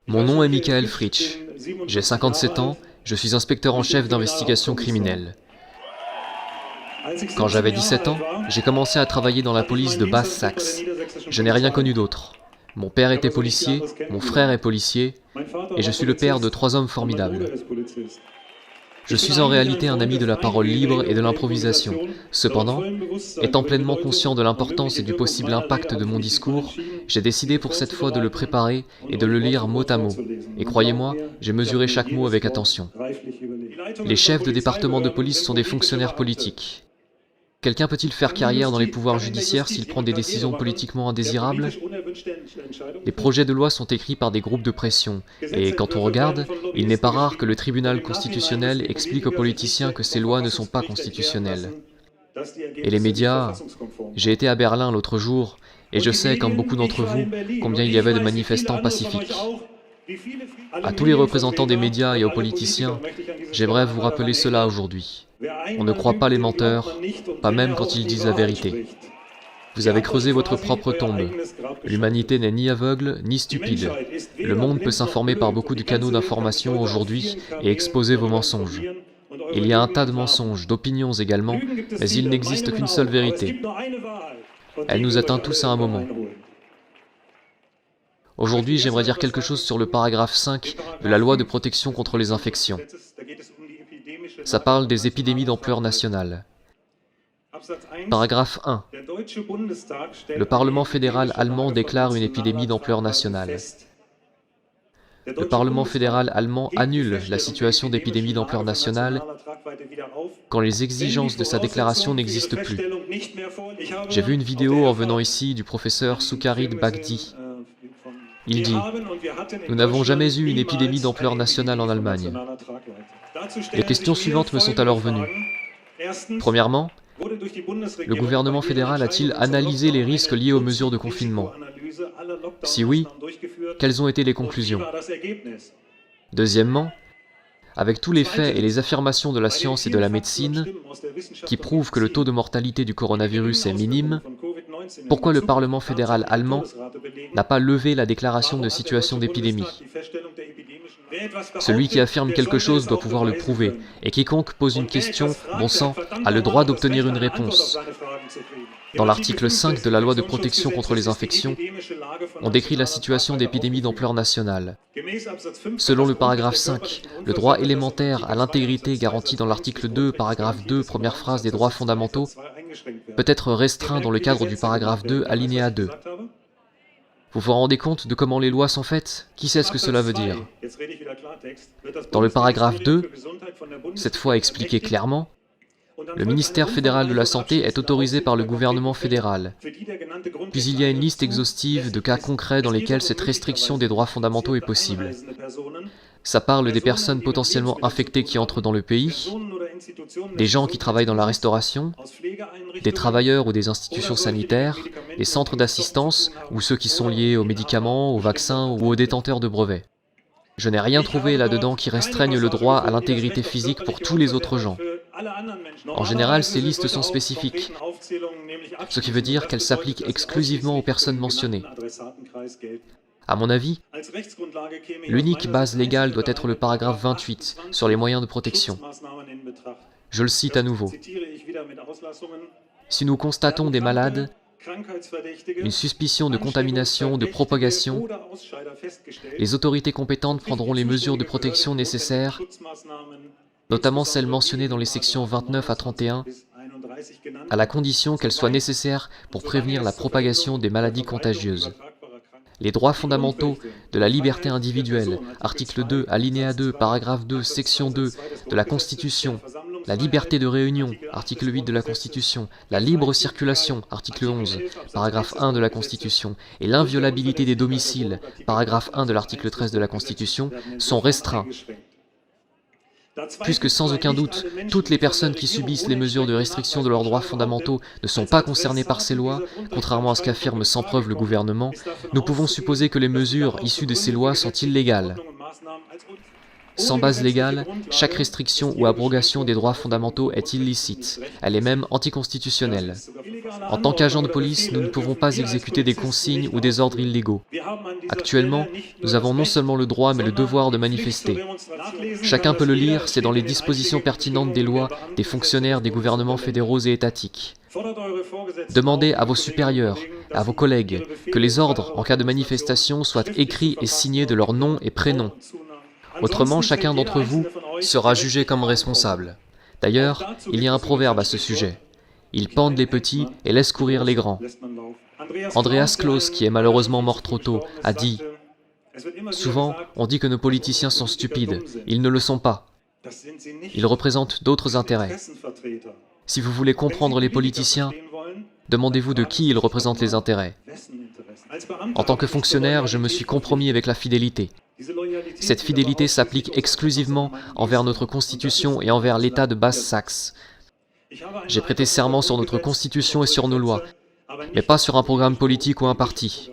Mon nom est Michael Fritsch. J'ai 57 ans, je suis inspecteur en chef d'investigation criminelle. Quand j'avais 17 ans, j'ai commencé à travailler dans la police de Basse-Saxe. Je n'ai rien connu d'autre. Mon père était policier, mon frère est policier, et je suis le père de 3 hommes formidables. Je suis en réalité un ami de la parole libre et de l'improvisation. Cependant, étant pleinement conscient de l'importance et du possible impact de mon discours, j'ai décidé pour cette fois de le préparer et de le lire mot à mot. Et croyez-moi, j'ai mesuré chaque mot avec attention. Les chefs de département de police sont des fonctionnaires politiques. Quelqu'un peut-il faire carrière dans les pouvoirs judiciaires s'il prend des décisions politiquement indésirables? Les projets de loi sont écrits par des groupes de pression, et quand on regarde, il n'est pas rare que le tribunal constitutionnel explique aux politiciens que ces lois ne sont pas constitutionnelles. Et les médias... J'ai été à Berlin l'autre jour, et je sais, comme beaucoup d'entre vous, combien il y avait de manifestants pacifiques. À tous les représentants des médias et aux politiciens, j'aimerais vous rappeler cela aujourd'hui. On ne croit pas les menteurs, pas même quand ils disent la vérité. Vous avez creusé votre propre tombe. L'humanité n'est ni aveugle, ni stupide. Le monde peut s'informer par beaucoup de canaux d'information aujourd'hui et exposer vos mensonges. Il y a un tas de mensonges, d'opinions également, mais il n'existe qu'une seule vérité. Elle nous atteint tous à un moment. Aujourd'hui, j'aimerais dire quelque chose sur le paragraphe 5 de la loi de protection contre les infections. Ça parle des épidémies d'ampleur nationale. Paragraphe 1. Le Parlement fédéral allemand déclare une épidémie d'ampleur nationale. Le Parlement fédéral allemand annule la situation d'épidémie d'ampleur nationale quand les exigences de sa déclaration n'existent plus. J'ai vu une vidéo en venant ici du professeur Sucharit Bhakdi. Il dit « Nous n'avons jamais eu une épidémie d'ampleur nationale en Allemagne. » Les questions suivantes me sont alors venues. Premièrement, le gouvernement fédéral a-t-il analysé les risques liés aux mesures de confinement? Si oui, quelles ont été les conclusions? Deuxièmement, avec tous les faits et les affirmations de la science et de la médecine qui prouvent que le taux de mortalité du coronavirus est minime, pourquoi le Parlement fédéral allemand n'a pas levé la déclaration de situation d'épidémie? Celui qui affirme quelque chose doit pouvoir le prouver, et quiconque pose une question, bon sang, a le droit d'obtenir une réponse. Dans l'article 5 de la loi de protection contre les infections, on décrit la situation d'épidémie d'ampleur nationale. Selon le paragraphe 5, le droit élémentaire à l'intégrité garanti dans l'article 2, paragraphe 2, première phrase des droits fondamentaux, peut être restreint dans le cadre du paragraphe 2, alinéa 2. Vous vous rendez compte de comment les lois sont faites? Qui sait ce que cela veut dire? Dans le paragraphe 2, cette fois expliqué clairement, le ministère fédéral de la Santé est autorisé par le gouvernement fédéral. Puis il y a une liste exhaustive de cas concrets dans lesquels cette restriction des droits fondamentaux est possible. Ça parle des personnes potentiellement infectées qui entrent dans le pays, des gens qui travaillent dans la restauration, des travailleurs ou des institutions sanitaires, des centres d'assistance ou ceux qui sont liés aux médicaments, aux vaccins ou aux détenteurs de brevets. Je n'ai rien trouvé là-dedans qui restreigne le droit à l'intégrité physique pour tous les autres gens. En général, ces listes sont spécifiques, ce qui veut dire qu'elles s'appliquent exclusivement aux personnes mentionnées. À mon avis, l'unique base légale doit être le paragraphe 28 sur les moyens de protection. Je le cite à nouveau. Si nous constatons des malades, une suspicion de contamination, de propagation, les autorités compétentes prendront les mesures de protection nécessaires, notamment celles mentionnées dans les sections 29 à 31, à la condition qu'elles soient nécessaires pour prévenir la propagation des maladies contagieuses. Les droits fondamentaux de la liberté individuelle, article 2, alinéa 2, paragraphe 2, section 2 de la Constitution, la liberté de réunion, article 8 de la Constitution, la libre circulation, article 11, paragraphe 1 de la Constitution, et l'inviolabilité des domiciles, paragraphe 1 de l'article 13 de la Constitution, sont restreints. Puisque sans aucun doute, toutes les personnes qui subissent les mesures de restriction de leurs droits fondamentaux ne sont pas concernées par ces lois, contrairement à ce qu'affirme sans preuve le gouvernement, nous pouvons supposer que les mesures issues de ces lois sont illégales. Sans base légale, chaque restriction ou abrogation des droits fondamentaux est illicite, elle est même anticonstitutionnelle. En tant qu'agents de police, nous ne pouvons pas exécuter des consignes ou des ordres illégaux. Actuellement, nous avons non seulement le droit mais le devoir de manifester. Chacun peut le lire, c'est dans les dispositions pertinentes des lois, des fonctionnaires des gouvernements fédéraux et étatiques. Demandez à vos supérieurs, à vos collègues, que les ordres en cas de manifestation soient écrits et signés de leur nom et prénom. Autrement, chacun d'entre vous sera jugé comme responsable. D'ailleurs, il y a un proverbe à ce sujet. Ils pendent les petits et laissent courir les grands. Andreas Claus, qui est malheureusement mort trop tôt, a dit « Souvent, on dit que nos politiciens sont stupides. Ils ne le sont pas. Ils représentent d'autres intérêts. Si vous voulez comprendre les politiciens, demandez-vous de qui ils représentent les intérêts. En tant que fonctionnaire, je me suis compromis avec la fidélité. Cette fidélité s'applique exclusivement envers notre Constitution et envers l'État de Basse-Saxe. J'ai prêté serment sur notre Constitution et sur nos lois, mais pas sur un programme politique ou un parti.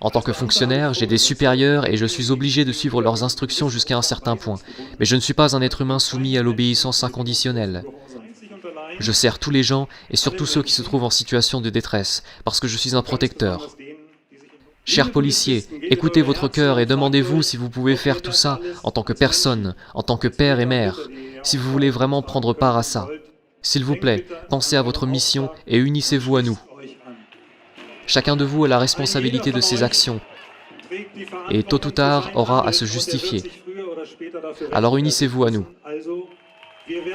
En tant que fonctionnaire, j'ai des supérieurs et je suis obligé de suivre leurs instructions jusqu'à un certain point, mais je ne suis pas un être humain soumis à l'obéissance inconditionnelle. Je sers tous les gens et surtout ceux qui se trouvent en situation de détresse, parce que je suis un protecteur. Chers policiers, écoutez votre cœur et demandez-vous si vous pouvez faire tout ça en tant que personne, en tant que père et mère, si vous voulez vraiment prendre part à ça. S'il vous plaît, pensez à votre mission et unissez-vous à nous. Chacun de vous a la responsabilité de ses actions et tôt ou tard aura à se justifier. Alors unissez-vous à nous.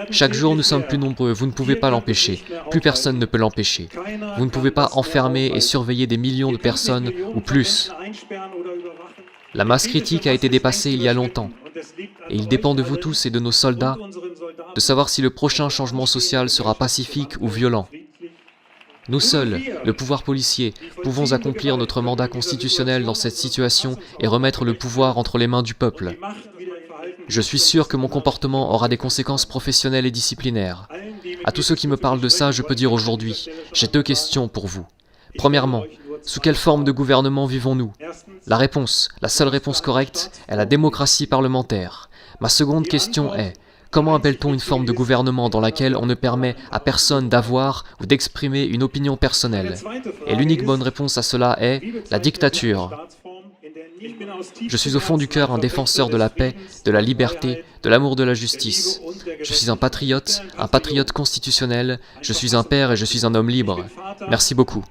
Chaque jour nous sommes plus nombreux, vous ne pouvez pas l'empêcher, plus personne ne peut l'empêcher. Vous ne pouvez pas enfermer et surveiller des millions de personnes ou plus. La masse critique a été dépassée il y a longtemps, et il dépend de vous tous et de nos soldats de savoir si le prochain changement social sera pacifique ou violent. Nous seuls, le pouvoir policier, pouvons accomplir notre mandat constitutionnel dans cette situation et remettre le pouvoir entre les mains du peuple. Je suis sûr que mon comportement aura des conséquences professionnelles et disciplinaires. À tous ceux qui me parlent de ça, je peux dire aujourd'hui, j'ai 2 questions pour vous. Premièrement, sous quelle forme de gouvernement vivons-nous? La réponse, la seule réponse correcte, est la démocratie parlementaire. Ma seconde question est, comment appelle-t-on une forme de gouvernement dans laquelle on ne permet à personne d'avoir ou d'exprimer une opinion personnelle? Et l'unique bonne réponse à cela est la dictature. Je suis au fond du cœur un défenseur de la paix, de la liberté, de l'amour de la justice. Je suis un patriote constitutionnel, je suis un père et je suis un homme libre. Merci beaucoup.